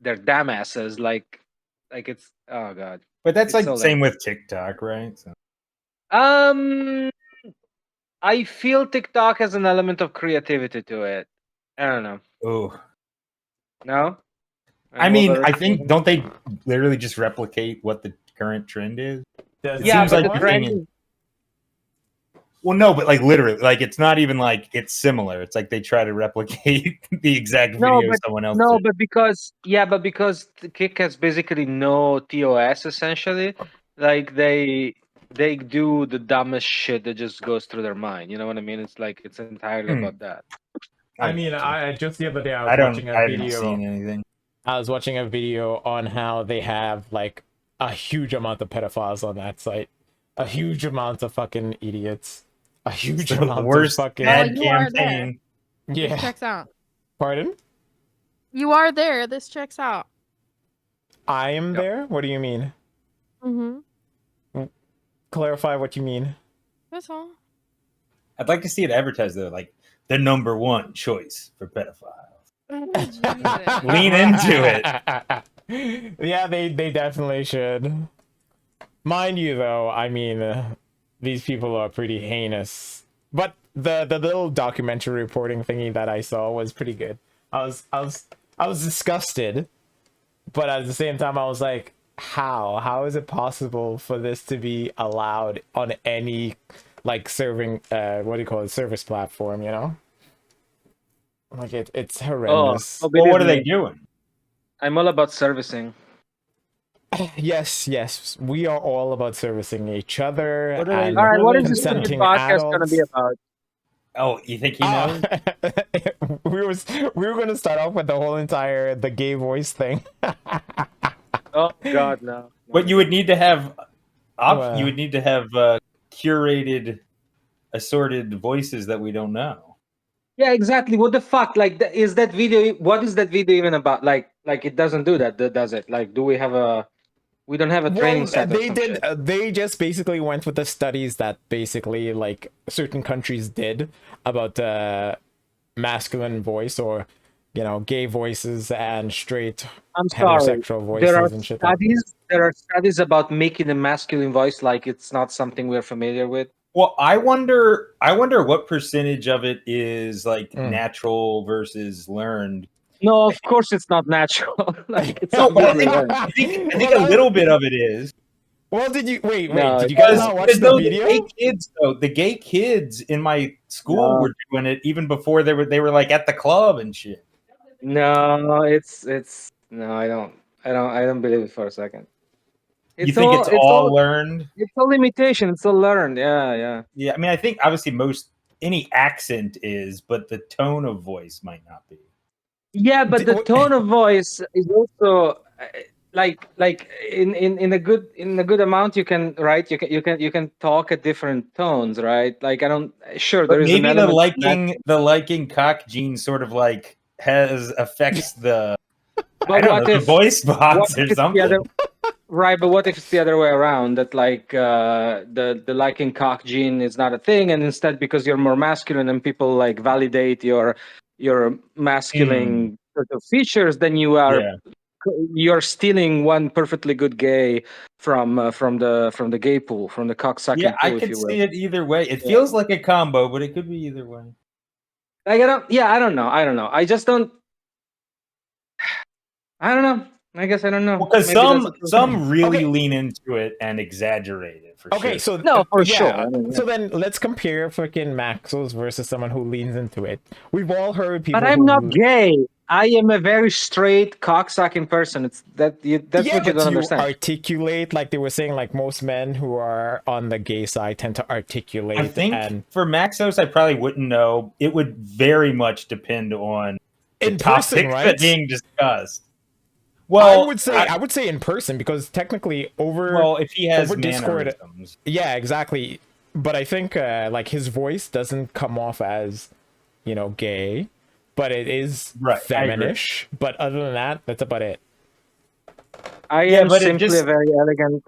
they're dumbasses. Like it's oh god. But that's It's like so same with TikTok, right? So. Um, I feel TikTok has an element of creativity to it. I don't know. Oh, No. I What mean, about I it? think don't they literally just replicate what the current trend is? Does It Yeah, seems but like the the trend thing. is Well, no, but like literally, like it's not even like it's similar. It's like they try to replicate the exact no, video but someone else no, did. but because the Kick has basically no TOS essentially. Like they do the dumbest shit that just goes through their mind. You know what I mean? It's like it's entirely Hmm. about that. I mean, gotcha. I just the other day I I was watching a haven't video. seen anything. I was watching a video on how they have like a huge amount of pedophiles on that site, a huge amount of fucking idiots, a huge The amount of worst fucking ad you are there. campaign. This yeah. checks out. Pardon? You are there. This checks out. I am Yep. there. What do you mean? Mm-hmm. Clarify what you mean. That's all. I'd like to see it advertised though, like the #1 choice for pedophiles. Jesus. Lean into it. Yeah, they definitely should. Mind you, though, I mean, these people are pretty heinous. But the little documentary reporting thingy that I saw was pretty good. I was disgusted, but at the same time, I was like, how is it possible for this to be allowed on any like serving what do you call it, service platform? You know, like it's horrendous. Oh, Well, what are believe they me, doing? I'm all about servicing. Yes, we are all about servicing each other What are they- and All right, what What is this stupid consenting podcast going to adults. be about? Oh, you think he knows? We were going to start off with the whole entire the gay voice thing. Oh God, no. But you would need to have Well. you would need to have curated, assorted voices that we don't know. Yeah, exactly. What the fuck? Like, is that video? What is that video even about? Like it doesn't do that, does it? Like, do we have a? We don't have a training Well, set. Or they some did. shit. They just basically went with the studies that basically like certain countries did about masculine voice or gay voices and straight I'm sorry. heterosexual There are voices and shit. Like that. studies. There are studies about making a masculine voice like it's not something we're familiar with. Well, I wonder what percentage of it is like Mm. natural versus learned. No, of course it's not natural. Like it's No, but obviously learned. I think a little bit of it is. Well, did you wait? No, Did you guys not watch the video? The gay kids in my school No. were doing it even before they were like at the club and shit. No, it's no. I don't believe it for a second. You think it's all learned? It's all imitation. It's all learned. Yeah. Yeah, I mean, I think obviously any accent is, but the tone of voice might not be. Yeah, but the tone of voice is also like in a good amount. You can talk at different tones, right? Like I don't sure But there is an maybe the element liking cock gene sort of like affects the But what the if voice box what or if it's the something. other right? But what if it's the other way around? That like the liking cock gene is not a thing, and instead because you're more masculine and people like validate your masculine sort of features, then you're stealing one perfectly good gay from the gay pool, from the cocksucking Yeah, I pool, if could you will. see it either way. It feels like a combo, but it could be either way. Like I don't know. I just don't. I don't know. I guess I don't know. Because Maybe some really Okay. lean into it and exaggerate it for Okay, sure. so No, for yeah, sure. I mean, So then let's compare freaking Maxos versus someone who leans into it. We've all heard people. But I'm who, not gay. I am a very straight cocksucking person. It's that's yeah, what you but don't understand. articulate like they were saying. Like most men who are on the gay side tend to articulate. I think and for Maxos, I probably wouldn't know. It would very much depend on the in person, topics right? that being discussed. Well, I would say in person because technically if he has over Discord, mannerisms. yeah, exactly. But I think like his voice doesn't come off as gay, but it is Right, I agree. feminish. But other than that, that's about it. I Yeah, am but it simply just- a very elegant.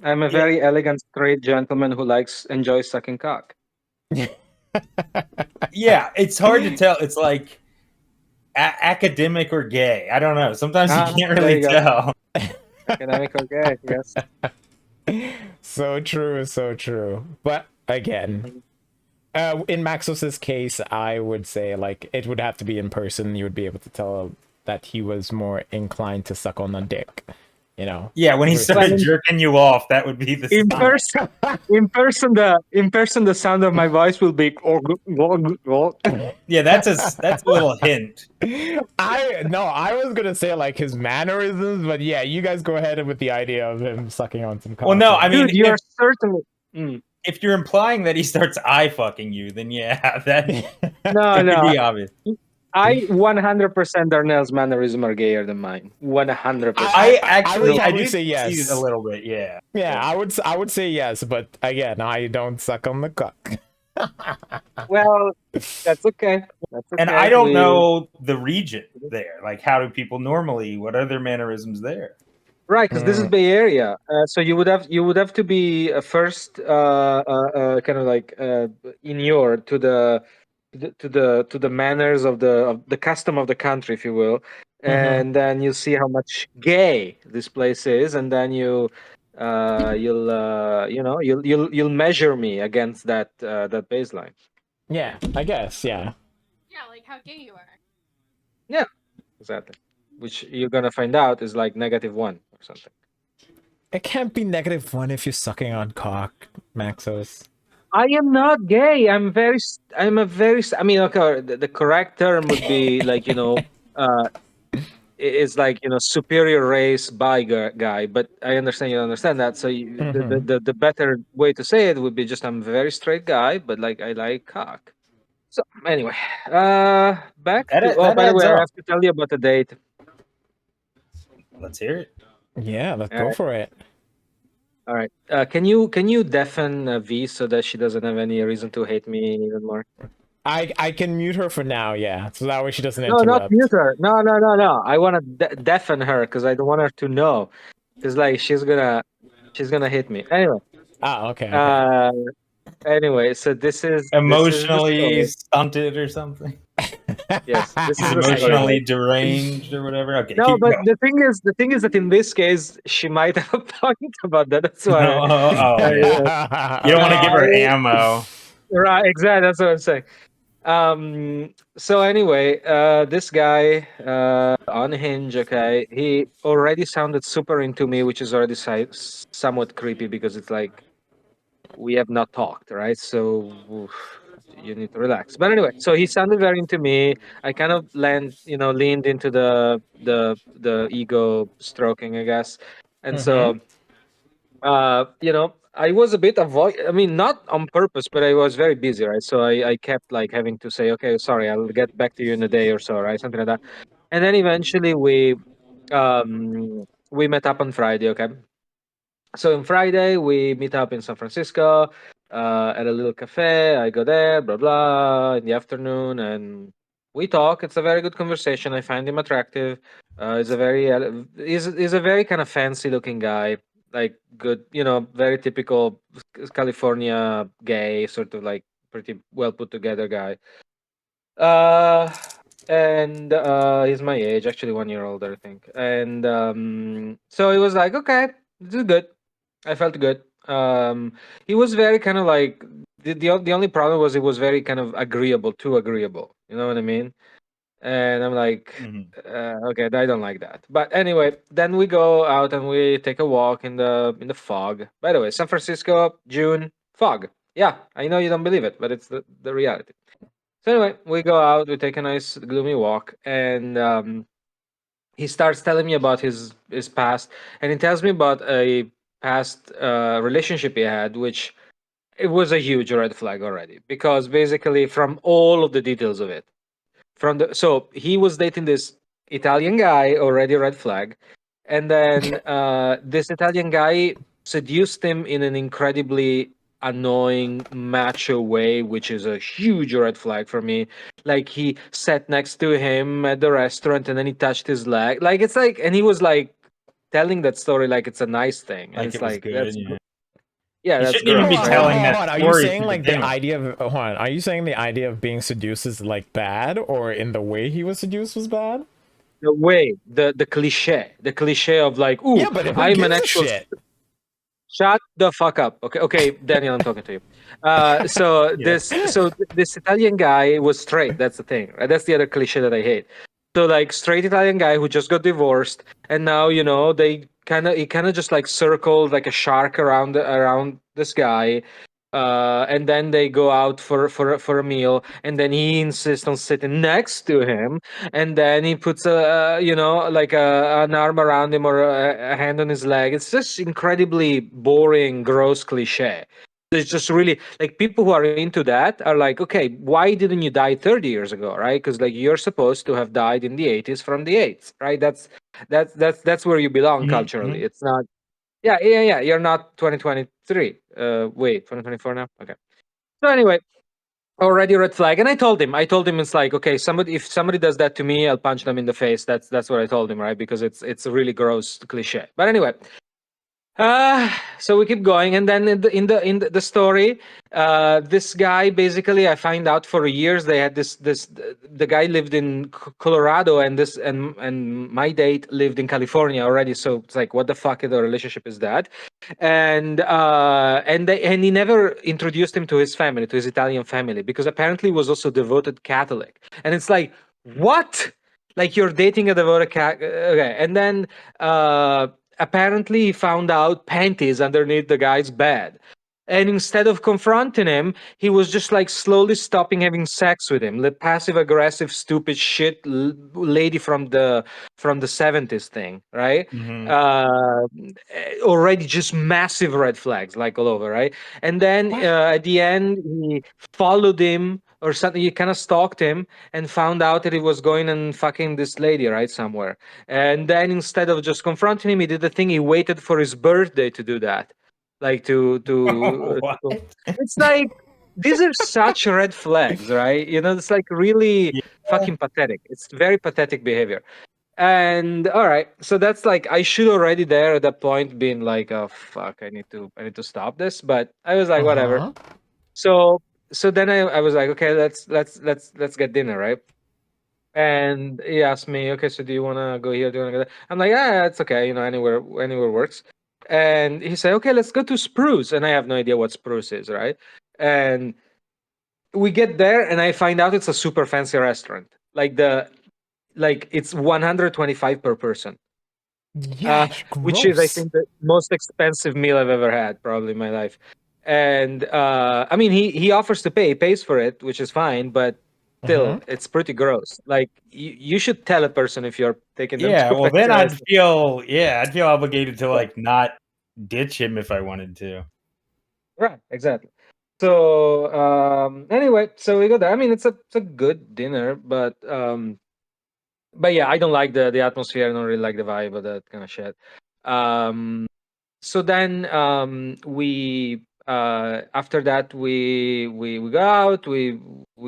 I'm a very elegant straight gentleman who enjoys sucking cock. Yeah, it's hard to tell. It's like academic or gay. I don't know. Sometimes you can't there really you go. tell. Academic or gay, yes. So true, so true. But again, in Maxos's case, I would say like it would have to be in person. You would be able to tell that he was more inclined to suck on a dick. You know. Yeah, when he started jerking you off, that would be the In sign. person, in person, the sound of my voice will be. Yeah, that's a little hint. I was gonna say like his mannerisms, but yeah, you guys go ahead with the idea of him sucking on some cock. Well, no, I mean, Dude, you're certainly. if you're implying that he starts eye fucking you, then yeah, that No, could no. be obvious. I 100% Darnell's mannerism are gayer than mine. 100%. I would probably do say yes. see it a little bit, yeah. Yeah, I would say yes, but again, I don't suck on the cock. Well, that's okay. That's okay. And I don't know the region there. Like, how do people normally? What are their mannerisms there? Right, because this is Bay Area, so you would have to be first kind of like inured to the manners of the custom of the country, if you will, and then you see how much gay this place is, and then you'll measure me against that baseline. Yeah, I guess, yeah. Yeah, like how gay you are. Yeah, exactly. Which you're gonna find out is like -1 or something. It can't be -1 if you're sucking on cock, Maxos. I am not gay. I mean, okay, the correct term would be like, it's like, superior race bi guy, but I understand you don't understand that. So the better way to say it would be just I'm a very straight guy, but like I like cock. So anyway, back to, That by the adds way, I up. have to tell you about the date. Let's hear it. Yeah, let's All go right. for it. All right. Can you deafen V so that she doesn't have any reason to hate me even more? I can mute her for now, yeah, so that way she doesn't No, not interrupt. mute her. No. I want to deafen her because I don't want her to know. Because like she's gonna hit me. Anyway. Okay. Anyway, so this is Emotionally the stunted or something. story. Yes, this He's is the story. emotionally deranged or whatever. Okay, No, keep but going. the thing is that in this case she might have a point about that. That's why. Oh, yeah. You don't want to give her ammo. Right, exactly. That's what I'm saying. So anyway, this guy on Hinge, okay, he already sounded super into me, which is already somewhat creepy because it's like we have not talked, right? So you need to relax. But anyway, so he sounded very into me. I kind of leaned into the ego stroking, I guess, and so I was a bit I mean, not on purpose, but I was very busy, right? So I kept like having to say, okay, sorry, I'll get back to you in a day or so, right? Something like that. And then eventually we met up on Friday, okay? So on Friday we meet up in San Francisco at a little cafe. I go there, blah blah, in the afternoon, and we talk. It's a very good conversation. I find him attractive. He's a very he's a very kind of fancy looking guy, like good, very typical California gay, sort of like pretty well put together guy. Uh, and he's my age, actually 1 year older, I think. And so it was like, okay, this is good. I felt good. He was very kind of like the only problem was it was very kind of agreeable, too agreeable. You know what I mean? And I'm like, okay, I don't like that. But anyway, then we go out and we take a walk in the fog. By the way, San Francisco, June, fog. Yeah, I know you don't believe it, but it's the reality. So anyway, we go out, we take a nice gloomy walk, and he starts telling me about his past, and he tells me about a past relationship he had, which it was a huge red flag already, because basically from all of the details of it, so he was dating this Italian guy, already red flag, and then this Italian guy seduced him in an incredibly annoying macho way, which is a huge red flag for me. Like he sat next to him at the restaurant and then he touched his leg. Like it's like, and he was like telling that story like it's a nice thing, and Like it's it was like good. Yeah. Yeah, You that's shouldn't even gross, be right? telling that Hold on. Are you story saying to like begin the with. idea of hold on? Are you saying the idea of being seduced is like bad, or in the way he was seduced was bad? The way, the cliche of like, ooh, Yeah, but who I'm an gives a actual. shit? Shut the fuck up. Okay, okay, Daniel, I'm talking to you. Yeah. This Italian guy was straight. That's the thing, right? That's the other cliche that I hate. So like straight Italian guy who just got divorced, and now they he kind of just like circled like a shark around this guy, and then they go out for a meal, and then he insists on sitting next to him, and then he puts like an arm around him or a hand on his leg. It's just incredibly boring, gross cliche. It's just really like people who are into that are like, okay, why didn't you die 30 years ago, right? Because like you're supposed to have died in the 80s from the AIDS, right? That's where you belong culturally. Mhm. It's not. Yeah, yeah, yeah. You're not 2023. Wait, 2024 now. Okay. So anyway, already red flag. And I told him it's like, okay, if somebody does that to me, I'll punch them in the face. That's what I told him, right? Because it's a really gross cliche. But anyway, so we keep going, and then in the story, this guy basically, I find out for years they had this the guy lived in Colorado, and this and my date lived in California already. So it's like, what the fuck of the relationship is that? And he never introduced him to his family, to his Italian family, because apparently he was also devoted Catholic. And it's like, what? Like you're dating a devoted Catholic? Okay, and then. Apparently he found out panties underneath the guy's bed, and instead of confronting him, he was just like slowly stopping having sex with him. The passive aggressive stupid shit lady from the 70s thing, right? Mhm. Already just massive red flags like all over, right? And then What? at the end he followed him or something. He kind of stalked him and found out that he was going and fucking this lady, right, somewhere. And then instead of just confronting him, he did the thing. He waited for his birthday to do that, like What? it's like these are such red flags, right? It's like really Yeah. fucking pathetic. It's very pathetic behavior. And all right, so that's like I should already there at that point been like, oh fuck, I need to stop this. But I was like, whatever. Uh-huh. So then I was like, okay, let's get dinner, right? And he asked me, okay, so do you want to go here? Do you want to go there? I'm like, yeah, it's okay. Anywhere works. And he said, okay, let's go to Spruce. And I have no idea what Spruce is, right? And we get there, and I find out it's a super fancy restaurant. Like it's 125 per person, Yeah, it's which is, I gross. think, the most expensive meal I've ever had, probably in my life. And I mean, he offers to pay, he pays for it, which is fine, but Uh-huh. still, it's pretty gross. Like you should tell a person if you're taking them Yeah, to a well fancy then restaurant. I'd feel obligated to Yeah, like not ditch him if I wanted to. right, exactly. So anyway, so we go there. I mean, it's a good dinner, but yeah, I don't like the atmosphere. I don't really like the vibe of that kind of shit. Um, so then we after that we go out. We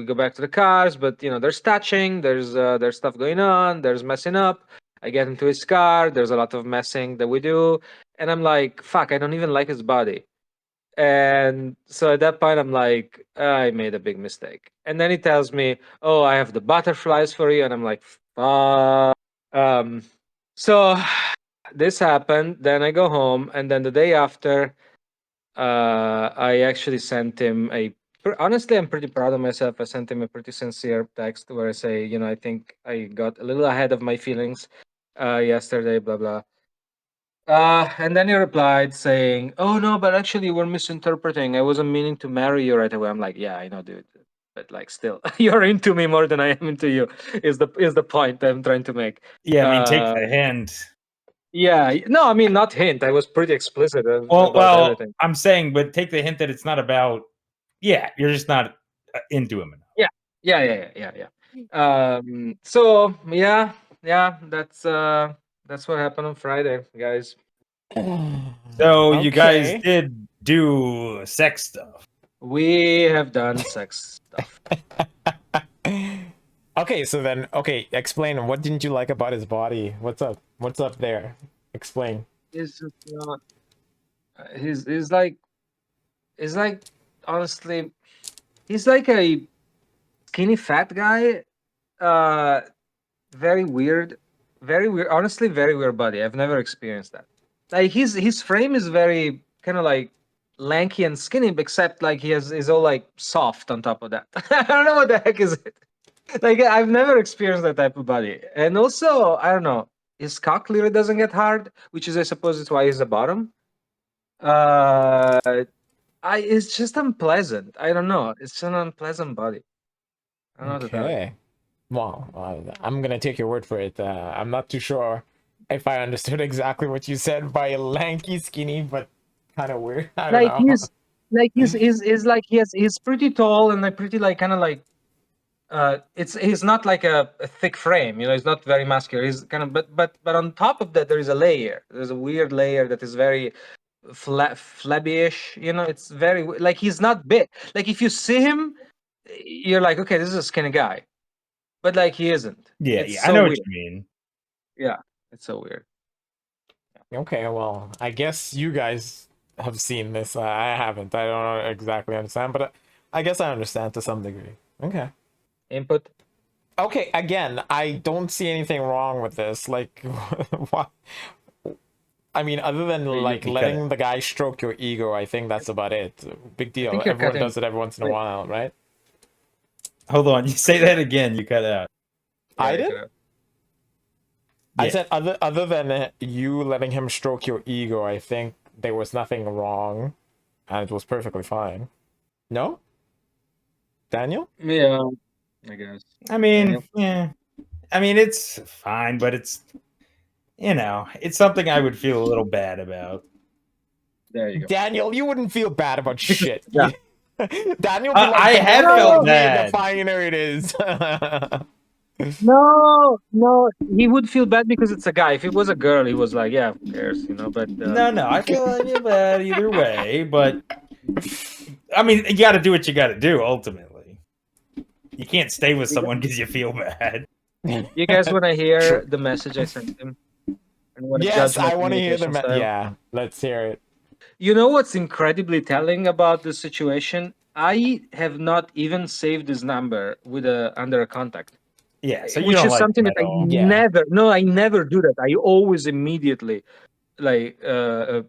go back to the cars, but there's touching. There's stuff going on. There's messing up. I get into his car. There's a lot of messing that we do, and I'm like, fuck, I don't even like his body. And so at that point, I'm like, I made a big mistake. And then he tells me, oh, I have the butterflies for you. And I'm like, fuck. Um, so this happened. Then I go home. And then the day after, I actually sent him honestly, I'm pretty proud of myself. I sent him a pretty sincere text where I say, I think I got a little ahead of my feelings yesterday, blah, blah. And then he replied saying, "Oh no, but actually you were misinterpreting. I wasn't meaning to marry you right away." I'm like, "Yeah, I know, dude, but like, still, you're into me more than I am into you." Is the point I'm trying to make? Yeah, I mean, take Uh, the hint. yeah, no, I mean, not hint. I was pretty explicit about Well, everything. I'm saying, but take the hint that it's not about. Yeah, you're just not into him enough. Yeah, yeah, yeah, yeah, yeah, yeah. So yeah, yeah, that's what happened on Friday, guys. So you guys Okay. did do sex stuff. We have done sex stuff. Okay, so then, okay, explain. What didn't you like about his body? What's up? What's up there? Explain. It's just not. He's like is like honestly, he's like a skinny fat guy. Uh, very weird, very weird. Honestly, very weird body. I've never experienced that. Like his frame is very kind of like lanky and skinny, except like he has is all like soft on top of that. I don't know what the heck is it. Like I've never experienced that type of body. And also, I don't know, his cock clearly doesn't get hard, which is I suppose is why he's the bottom. Uh, I it's just unpleasant. I don't know. It's an unpleasant body. I don't know what to tell you. Okay. Well, I'm gonna take your word for it. I'm not too sure if I understood exactly what you said by lanky, skinny, but kind of weird. I don't Like know. he's like he's pretty tall and like pretty like kind of like he's not like a thick frame, you know, he's not very muscular. He's kind of but on top of that there is a layer. There's a weird layer that is very flabby-ish, you know. It's very like he's not big. Like if you see him, you're like, okay, this is a skinny guy. But like he isn't. Yeah, It's yeah, I so know weird. what you mean. Yeah, it's so weird. Okay, well, I guess you guys have seen this. I haven't. I don't exactly understand, but I guess I understand to some degree. Okay. Input. Okay, again, I don't see anything wrong with this. Like, what? I mean, other than like you letting cut the guy stroke your ego, I think that's about it. Big deal. think you're Everyone cutting- does it every once in a Wait. while, right? Hold on, you say that again. You cut out. I Yeah, did? yeah. I Yeah. said other than you letting him stroke your ego, I think there was nothing wrong, and it was perfectly fine. No, Daniel? Yeah, I guess. I mean, Daniel? yeah. I mean, it's fine, but it's, you know, it's something I would feel a little bad about. There you go. Daniel, you wouldn't feel bad about shit. Yeah. Daniel would be like, I "The have hell felt with me, bad. The pioneer it is. No, he would feel bad because it's a guy. If it was a girl, he was like, yeah, who cares, you know. But No, I feel bad either way, but I mean, you got to do what you got to do. Ultimately, you can't stay with someone because you feel bad. you guys want to hear the message I sent him? And wanna Yes, judge my I want to hear the communication style? yeah. Let's hear it. You know what's incredibly telling about this situation? I have not even saved his number with under a contact. Yeah, so you Which don't is like something him that at I all. Yeah. never do that. I always immediately like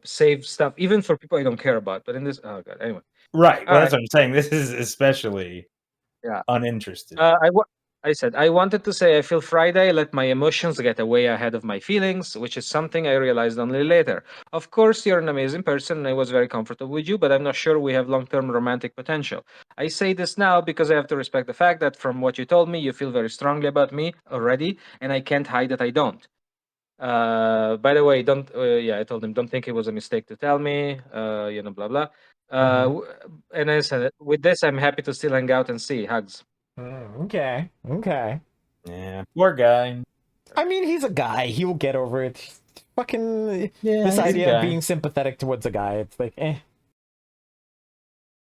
save stuff, even for people I don't care about. But in this, oh god, anyway, Right. Well, all that's right, what I'm saying. This is especially yeah. uninterested. I said I wanted to say I feel Friday. Let my emotions get way ahead of my feelings, which is something I realized only later. Of course, you're an amazing person, and I was very comfortable with you, but I'm not sure we have long-term romantic potential. I say this now because I have to respect the fact that from what you told me, you feel very strongly about me already, and I can't hide that I don't. By the way, don't. Yeah, I told him don't think it was a mistake to tell me. You know, blah blah. Mhm. And I said, with this, I'm happy to still hang out and see hugs. Okay. Okay. Yeah, poor guy. I mean, he's a guy. He will get over it. Fucking Yeah, this he's a idea of guy. being sympathetic towards a guy. It's like,